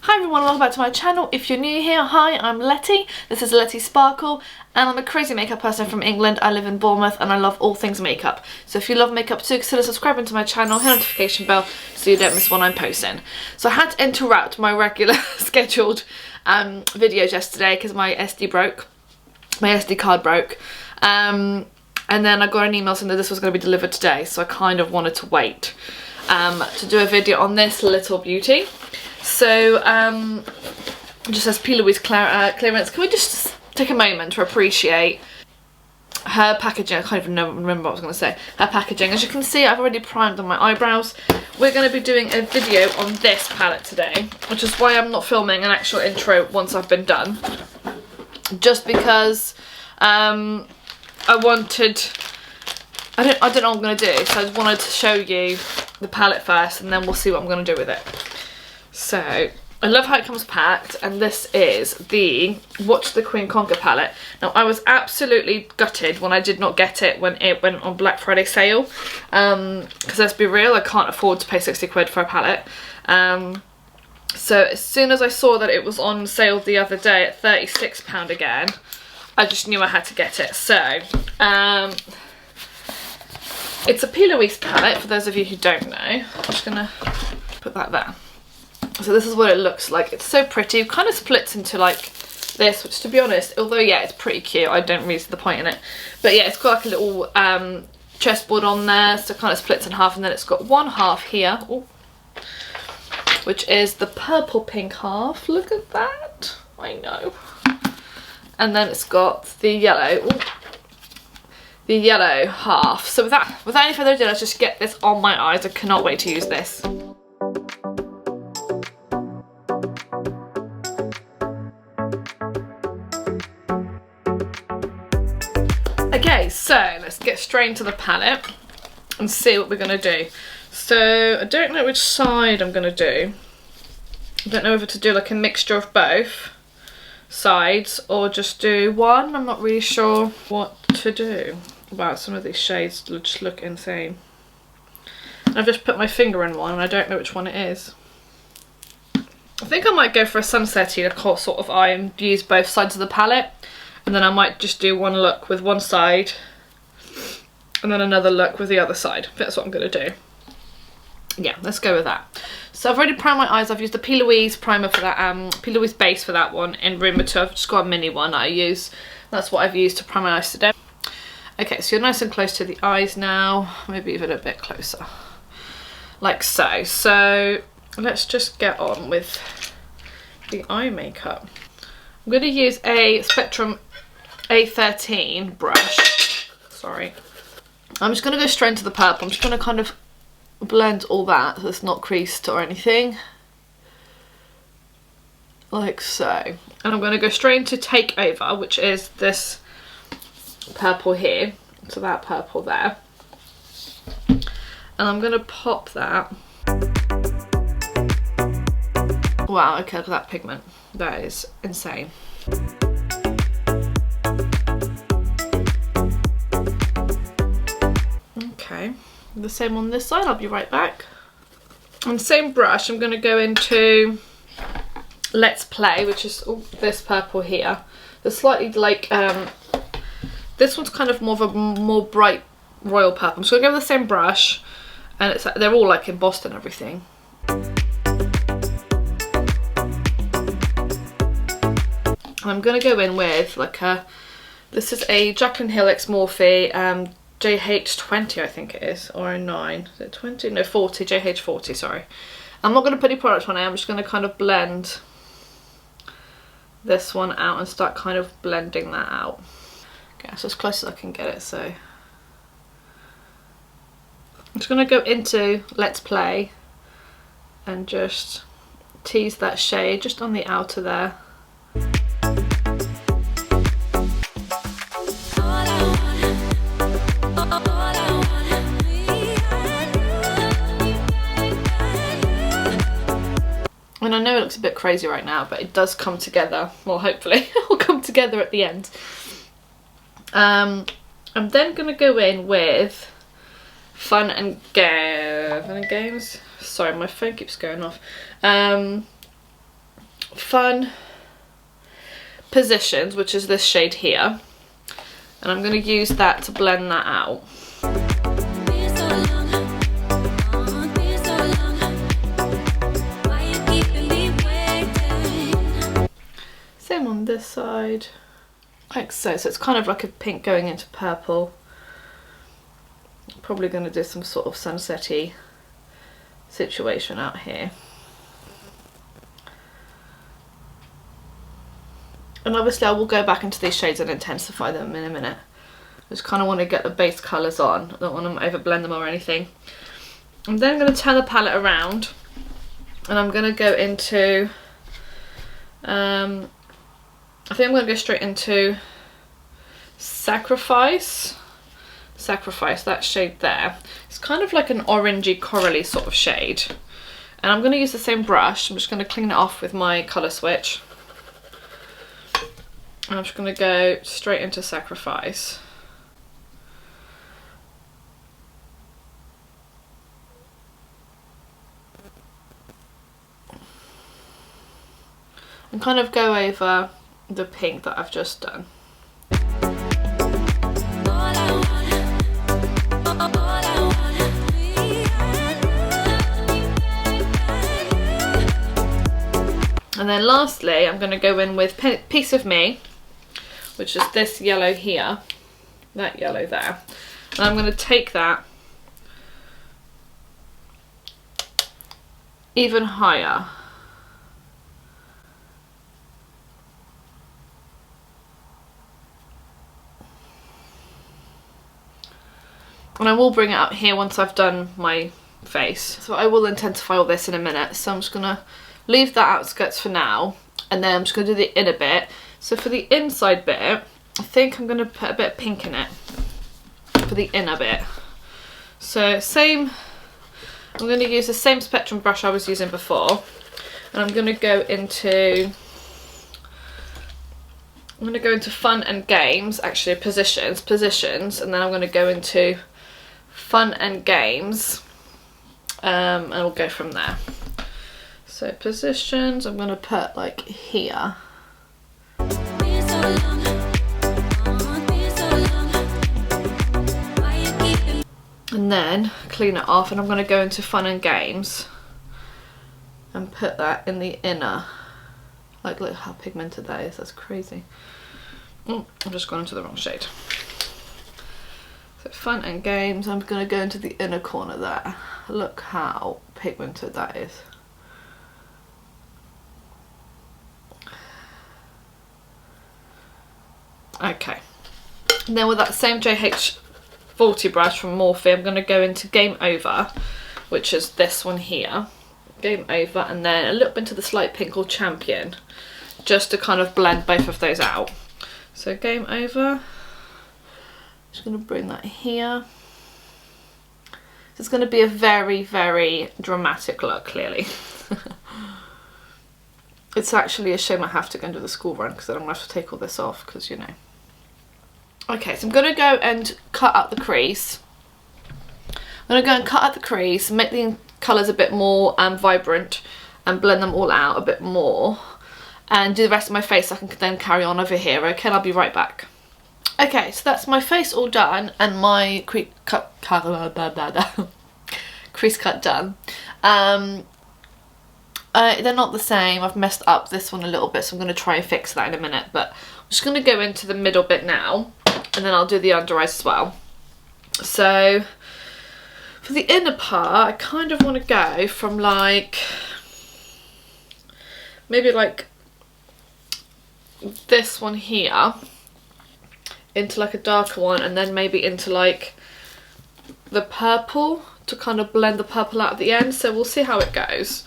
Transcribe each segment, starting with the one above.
Hi everyone, welcome back to my channel. If you're new here, hi, I'm Letty. This is Letty Sparkle and I'm a crazy makeup person from England. I live in Bournemouth and I love all things makeup. So if you love makeup too, consider subscribing to my channel, hit the notification bell so you don't miss when I'm posting. So I had to interrupt my regular scheduled videos yesterday because my SD card broke. And then I got an email saying that this was going to be delivered today, so I kind of wanted to wait to do a video on this little beauty. So it just says P.Louise clearance. Can we just take a moment to appreciate her packaging? I can't even remember what I was going to say. Her packaging. As you can see, I've already primed on my eyebrows. We're going to be doing a video on this palette today, which is why I'm not filming an actual intro once I've been done. Just because I don't know what I'm going to do, so I just wanted to show you the palette first and then we'll see what I'm going to do with it. So, I love how it comes packed, and this is the Watch the Queen Conquer palette. Now, I was absolutely gutted when I did not get it when it went on Black Friday sale, because let's be real, I can't afford to pay 60 quid for a palette. So, as soon as I saw that it was on sale the other day at £36 again, I just knew I had to get it. So, it's a P.Louise palette, for those of you who don't know. I'm just going to put that there. So this is what it looks like. It's so pretty. It kind of splits into like this, which to be honest, although yeah, it's pretty cute, I don't really see the point in it. But yeah, it's got like a little chessboard on there, so it kind of splits in half, and then it's got one half here, which is the purple pink half. Look at that. I know. And then it's got the yellow. The yellow half. So without any further ado, let's just get this on my eyes. I cannot wait to use this. Okay, so let's get straight into the palette and see what we're going to do. So I don't know which side I'm going to do. I don't know whether to do like a mixture of both sides or just do one. I'm not really sure what to do. Wow, some of these shades just look insane. And I've just put my finger in one and I don't know which one it is. I think I might go for a sunsetty sort of eye and use both sides of the palette. And then I might just do one look with one side and then another look with the other side. That's what I'm going to do. Yeah, let's go with that. So I've already primed my eyes. I've used the P.Louise primer for that, P.Louise base for that one in Room 2. I've just got a mini one that I use. That's what I've used to prime my eyes today. Okay, so you're nice and close to the eyes now. Maybe even a bit closer. Like so. So let's just get on with the eye makeup. I'm going to use a Spectrum A13 brush. Sorry. I'm just going to go straight into the purple. I'm just going to kind of blend all that so it's not creased or anything. Like so. And I'm going to go straight into Take Over, which is this purple here. So that purple there. And I'm going to pop that. Wow, okay, look at that pigment. That is insane. Okay, the same on this side. I'll be right back. And same brush, I'm going to go into Let's Play, which is this purple here. The slightly like this one's kind of more of a more bright royal purple. I'm just going to go with the same brush, and it's they're all like embossed and everything. I'm going to go in with like this is a Jaclyn Hill X Morphe JH20 I think it is, or 9, is it 20? No, 40, JH40, sorry. I'm not going to put any product on it, I'm just going to kind of blend this one out and start kind of blending that out. Okay, so as close as I can get it, so. I'm just going to go into Let's Play and just tease that shade just on the outer there. And I know it looks a bit crazy right now, but it does come together. Well, hopefully it will come together at the end. I'm then going to go in with Fun and Games. Sorry, my phone keeps going off. Fun Positions, which is this shade here, and I'm going to use that to blend that out. Same on this side, like so. So it's kind of like a pink going into purple. Probably going to do some sort of sunset-y situation out here. And obviously I will go back into these shades and intensify them in a minute. I just kind of want to get the base colours on. I don't want to overblend them or anything. I'm then going to turn the palette around and I'm going to go into, I think I'm going to go straight into Sacrifice, that shade there. It's kind of like an orangey corally sort of shade. And I'm going to use the same brush. I'm just going to clean it off with my colour switch. I'm just going to go straight into Sacrifice. And kind of go over the pink that I've just done. And then lastly, I'm going to go in with Piece of Me, which is this yellow here, that yellow there. And I'm going to take that even higher. And I will bring it up here once I've done my face. So I will intensify all this in a minute. So I'm just going to leave that outskirts for now. And then I'm just going to do the inner bit. So for the inside bit, I think I'm going to put a bit of pink in it for the inner bit. So I'm going to use the same spectrum brush I was using before, and I'm going to go into Fun and Games, actually positions, and then I'm going to go into Fun and Games, and we'll go from there. So positions, I'm going to put like here. And then clean it off, and I'm going to go into Fun and Games and put that in the inner. Like, look how pigmented that is, that's crazy. Oh, I've just gone into the wrong shade. So Fun and Games, I'm going to go into the inner corner there. Look how pigmented that is. Okay, and then with that same JH40 brush from Morphe, I'm going to go into Game Over, which is this one here. Game Over, and then a little bit into the slight pink called Champion, just to kind of blend both of those out. So Game Over, just going to bring that here. It's going to be a very, very dramatic look, clearly. It's actually a shame I have to go and do the school run, because then I'm going to have to take all this off, because, you know. Okay, so I'm going to go and cut out the crease. I'm going to go and cut out the crease, make the colours a bit more vibrant, and blend them all out a bit more. And do the rest of my face, so I can then carry on over here, okay? I'll be right back. Okay, so that's my face all done, and my crease cut done. They're not the same. I've messed up this one a little bit, so I'm going to try and fix that in a minute. But I'm just going to go into the middle bit now, and then I'll do the under eyes as well. So for the inner part, I kind of want to go from like, maybe like this one here, into like a darker one, and then maybe into like the purple, to kind of blend the purple out at the end. So we'll see how it goes.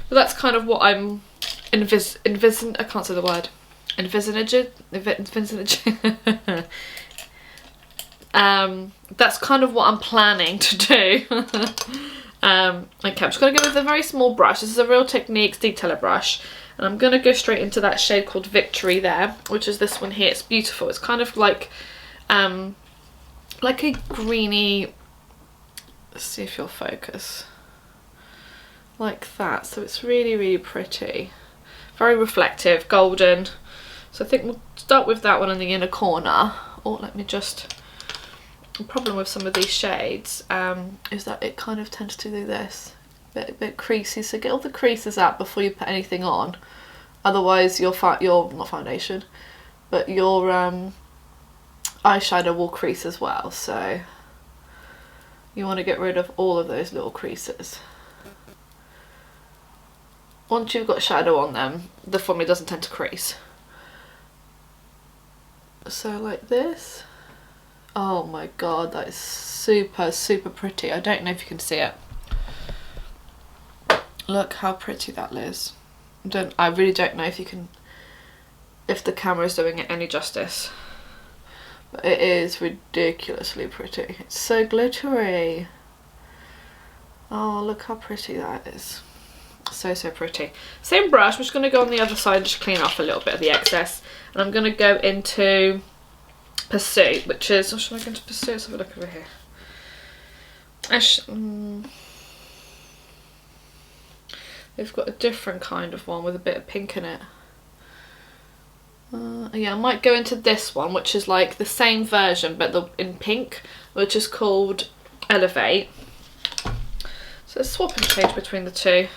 But that's kind of what I'm I can't say the word. That's kind of what I'm planning to do. Okay, I'm just going to go with a very small brush. This is a Real Techniques detailer brush. And I'm going to go straight into that shade called Victory there, which is this one here. It's beautiful. It's kind of like a greeny, let's see if you'll focus, like that. So it's really, really pretty. very reflective, golden. So I think we'll start with that one in the inner corner. Or let me just, the problem with some of these shades is that it kind of tends to do this, a bit creasy, so get all the creases out before you put anything on. Otherwise your not foundation, but your eyeshadow will crease as well, so you want to get rid of all of those little creases. Once you've got shadow on them, the formula doesn't tend to crease. So like this. Oh my god, that is super, super pretty. I don't know if you can see it. Look how pretty that is. I really don't know if you can, if the camera is doing it any justice. But it is ridiculously pretty. It's so glittery. Oh, look how pretty that is. So, so pretty. Same brush, I'm just going to go on the other side and just clean off a little bit of the excess. And I'm going to go into Pursuit, which is, or should I go into Pursuit? Let's have a look over here. They've got a different kind of one with a bit of pink in it. Yeah, I might go into this one, which is like the same version but in pink, which is called Elevate. So let's swap and change between the two.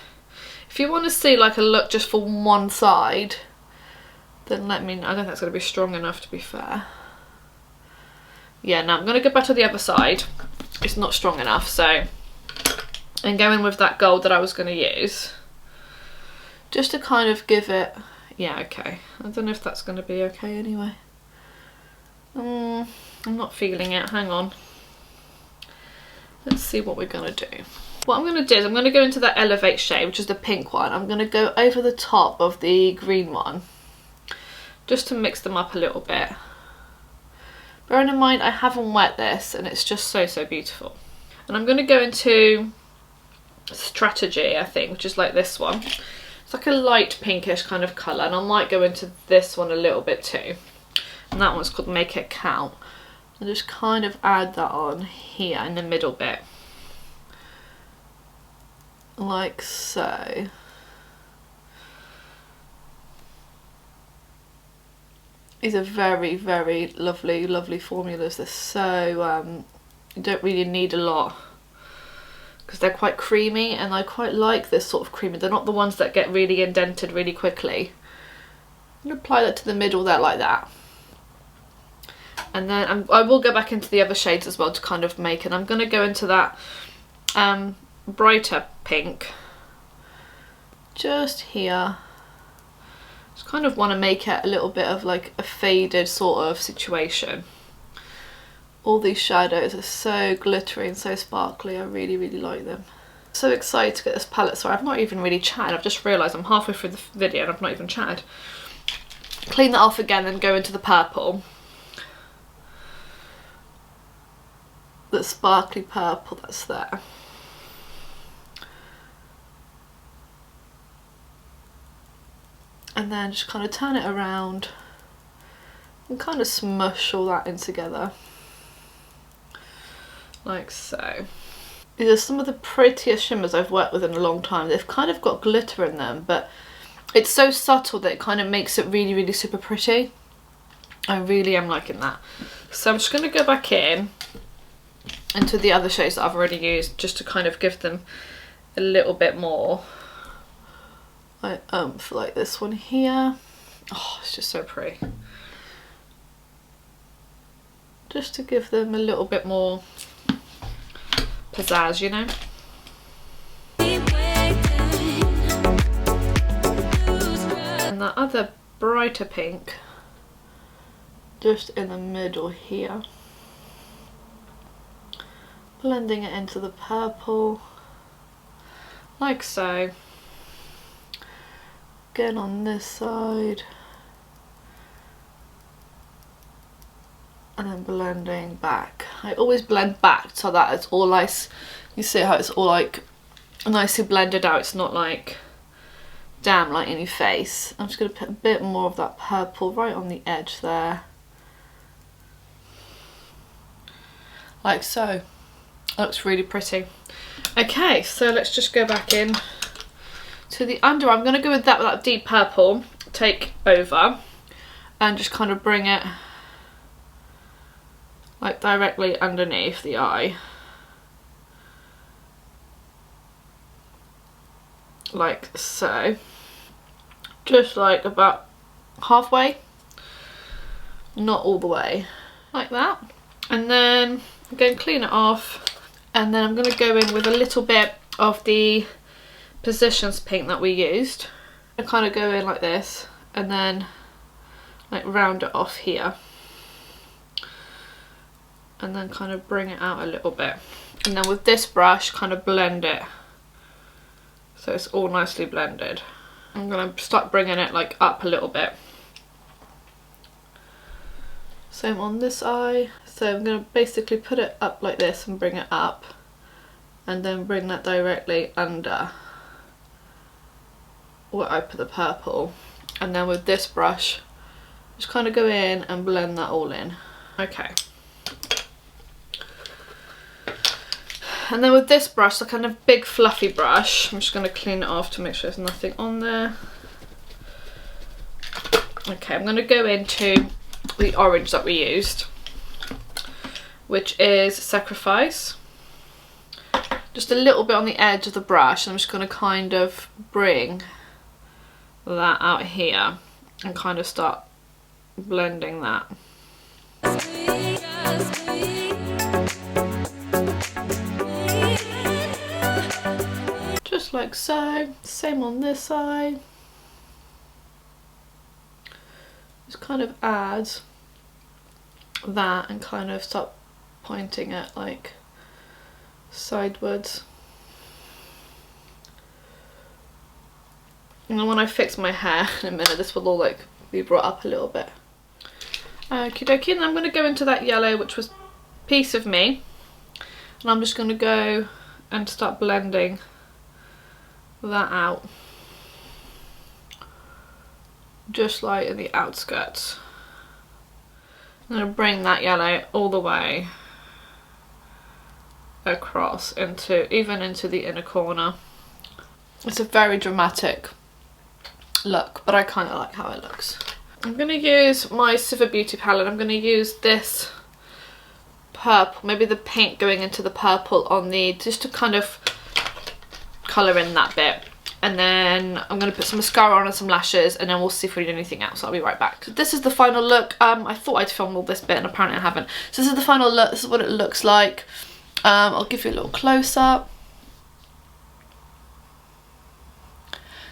If you want to see like a look just for one side, then let me know. I don't think it's going to be strong enough, to be fair. Yeah, no, I'm going to go back to the other side. It's not strong enough, so I'm going with that gold that I was going to use. Just to kind of give it, yeah, okay. I don't know if that's going to be okay anyway. I'm not feeling it, hang on. Let's see what we're going to do. What I'm going to do is I'm going to go into that Elevate shade, which is the pink one. I'm going to go over the top of the green one, just to mix them up a little bit. Bearing in mind I haven't wet this and it's just so, so beautiful. And I'm going to go into Strategy, I think, which is like this one. It's like a light pinkish kind of colour, and I might go into this one a little bit too. And that one's called Make It Count. And just kind of add that on here in the middle bit. Like so. These are very, very lovely, lovely formulas. They're so, you don't really need a lot because they're quite creamy, and I quite like this sort of creamy. They're not the ones that get really indented really quickly. I'm going to apply that to the middle there like that. And then I will go back into the other shades as well to kind of make it. I'm going to go into that brighter pink just here. Just kind of want to make it a little bit of like a faded sort of situation. All these shadows are so glittery and so sparkly. I really, really like them. So excited to get this palette. Sorry, I've not even really chatted. I've just realised I'm halfway through the video and I've not even chatted. Clean that off again, then go into the purple. The sparkly purple that's there. And then just kind of turn it around and kind of smush all that in together. Like so. These are some of the prettiest shimmers I've worked with in a long time. They've kind of got glitter in them, but it's so subtle that it kind of makes it really, really super pretty. I really am liking that. So I'm just going to go back in into the other shades that I've already used, just to kind of give them a little bit more for like this one here. Oh, it's just so pretty. Just to give them a little bit more pizzazz, you know. And that other brighter pink just in the middle here. Blending it into the purple, like so. Again on this side. And then blending back. I always blend back so that it's all nice. You see how it's all like nicely blended out. It's not like damn like in your face. I'm just going to put a bit more of that purple right on the edge there. Like so. Looks really pretty. Okay, so let's just go back in to the under eye. I'm going to go with that deep purple, take over, and just kind of bring it like directly underneath the eye. Like so. Just like about halfway, not all the way, like that. And then I'm going to clean it off, and then I'm going to go in with a little bit of the Positions paint that we used. I kind of go in like this and then like round it off here, and then kind of bring it out a little bit, and then with this brush kind of blend it so it's all nicely blended. I'm going to start bringing it like up a little bit. Same on this eye. So I'm going to basically put it up like this and bring it up, and then bring that directly under where I put the purple, and then with this brush just kind of go in and blend that all in. Okay. And then with this brush, the kind of big fluffy brush, I'm just going to clean it off to make sure there's nothing on there. Okay, I'm going to go into the orange that we used, which is Sacrifice. Just a little bit on the edge of the brush, and I'm just going to kind of bring that out here and kind of start blending that. Just like so. Same on this side. Just kind of add that and kind of start pointing it like sidewards. And then when I fix my hair in a minute, this will all like be brought up a little bit. Okie dokie, and I'm going to go into that yellow, which was Piece of Me, and I'm just going to go and start blending that out, just like in the outskirts. I'm going to bring that yellow all the way across even into the inner corner. It's a very dramatic look, but I kind of like how it looks. I'm going to use my Siva Beauty palette. I'm going to use this purple, maybe the pink going into the purple on the, just to kind of colour in that bit. And then I'm going to put some mascara on and some lashes, and then we'll see if we need anything else. I'll be right back. So this is the final look. I thought I'd filmed all this bit, and apparently I haven't. So this is the final look. This is what it looks like. I'll give you a little close-up.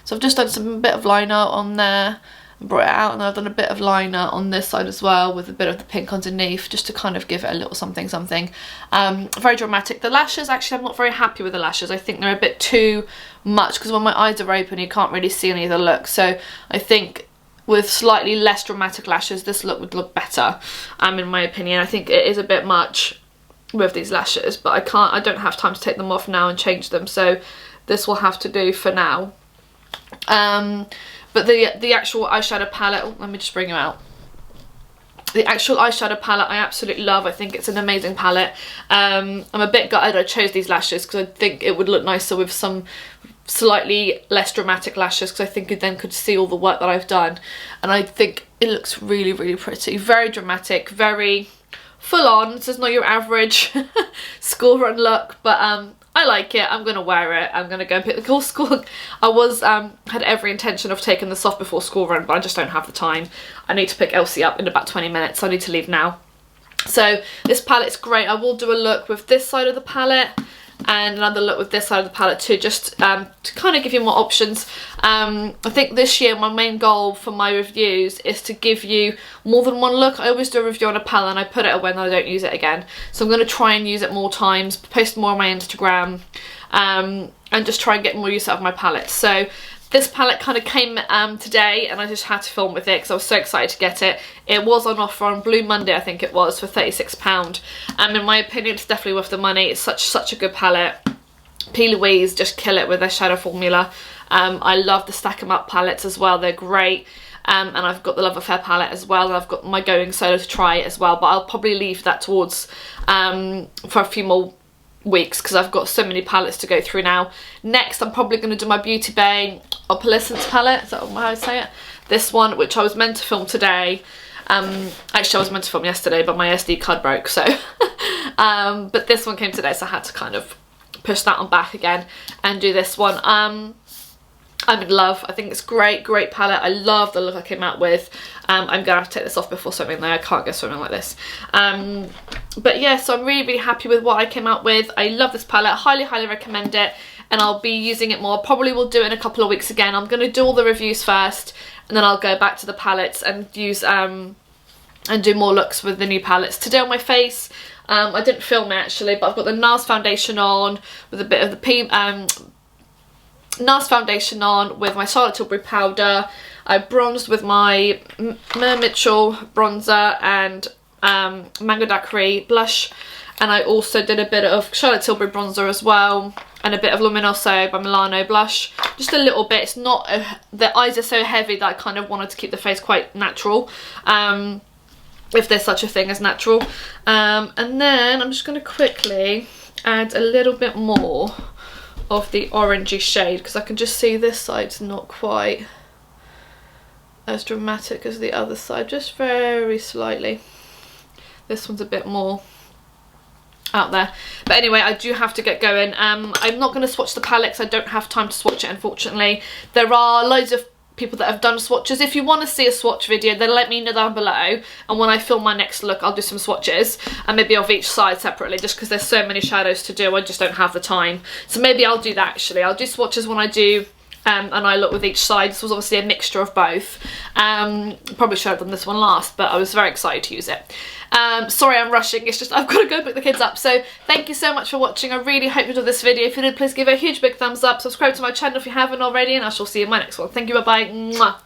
So I've just done a bit of liner on there and brought it out, and I've done a bit of liner on this side as well with a bit of the pink underneath, just to kind of give it a little something something. Very dramatic. The lashes, actually I'm not very happy with the lashes. I think they're a bit too much, because when my eyes are open you can't really see any of the look. So I think with slightly less dramatic lashes this look would look better, in my opinion. I think it is a bit much with these lashes, but I don't have time to take them off now and change them, so this will have to do for now. But the actual eyeshadow palette, let me just bring you out. The actual eyeshadow palette I absolutely love. I think it's an amazing palette. I'm a bit gutted I chose these lashes, because I think it would look nicer with some slightly less dramatic lashes, because I think you then could see all the work that I've done, and I think it looks really, really pretty. Very dramatic, very full on. This is not your average school run look, but I like it. I'm gonna wear it. I'm gonna go and pick the cool school. I was had every intention of taking this off before school run, but I just don't have the time. I need to pick Elsie up in about 20 minutes, so I need to leave now. So this palette's great. I will do a look with this side of the palette and another look with this side of the palette too, just to kind of give you more options. I think this year my main goal for my reviews is to give you more than one look. I always do a review on a palette and I put it away and I don't use it again. So I'm going to try and use it more times, post more on my Instagram, and just try and get more use out of my palette. So this palette kind of came today, and I just had to film with it because I was so excited to get it. It was on offer on Blue Monday, I think it was, for £36. In my opinion, it's definitely worth the money. It's such a good palette. P.Louise just kill it with their shadow formula. I love the Stack 'em Up palettes as well. They're great. And I've got the Love Affair palette as well, and I've got my Going Solo to try it as well, but I'll probably leave that towards for a few more weeks because I've got so many palettes to go through now. Next, I'm probably going to do my Beauty Bay Opalescence palette. Is that how I say it? This one, which I was meant to film today. Actually, I was meant to film yesterday, but my SD card broke, so but this one came today, so I had to kind of push that one back again and do this one. I'm in love. I think it's great palette. I love the look I came out with. I'm gonna have to take this off before swimming though. I can't go swimming like this. But yeah, so I'm really happy with what I came out with. I love this palette. Highly recommend it, and I'll be using it more. Probably will do it in a couple of weeks again. I'm gonna do all the reviews first, and then I'll go back to the palettes and use and do more looks with the new palettes. Today on my face, I didn't film it actually, but I've got the NARS foundation on with a bit of the NARS foundation on with my Charlotte Tilbury powder. I bronzed with my Mitchell bronzer and Mango Daiquiri blush, and I also did a bit of Charlotte Tilbury bronzer as well, and a bit of Luminoso by Milano blush, just a little bit. It's not the eyes are so heavy that I kind of wanted to keep the face quite natural, if there's such a thing as natural. And then I'm just going to quickly add a little bit more of the orangey shade, because I can just see this side's not quite as dramatic as the other side, just very slightly. This one's a bit more out there, but anyway, I do have to get going. I'm not going to swatch the palettes. I don't have time to swatch it, unfortunately. There are loads of people that have done swatches. If you want to see a swatch video, then let me know down below, and when I film my next look I'll do some swatches, and maybe of each side separately, just because there's so many shadows to do. I just don't have the time, so maybe I'll do that actually. I'll do swatches when I do an eye look with each side. This was obviously a mixture of both. Probably should have done this one last, but I was very excited to use it. Sorry I'm rushing, it's just I've got to go pick the kids up. So thank you so much for watching. I really hope you enjoyed this video. If you did, please give it a huge big thumbs up, subscribe to my channel if you haven't already, and I shall see you in my next one. Thank you, bye bye. Mwah.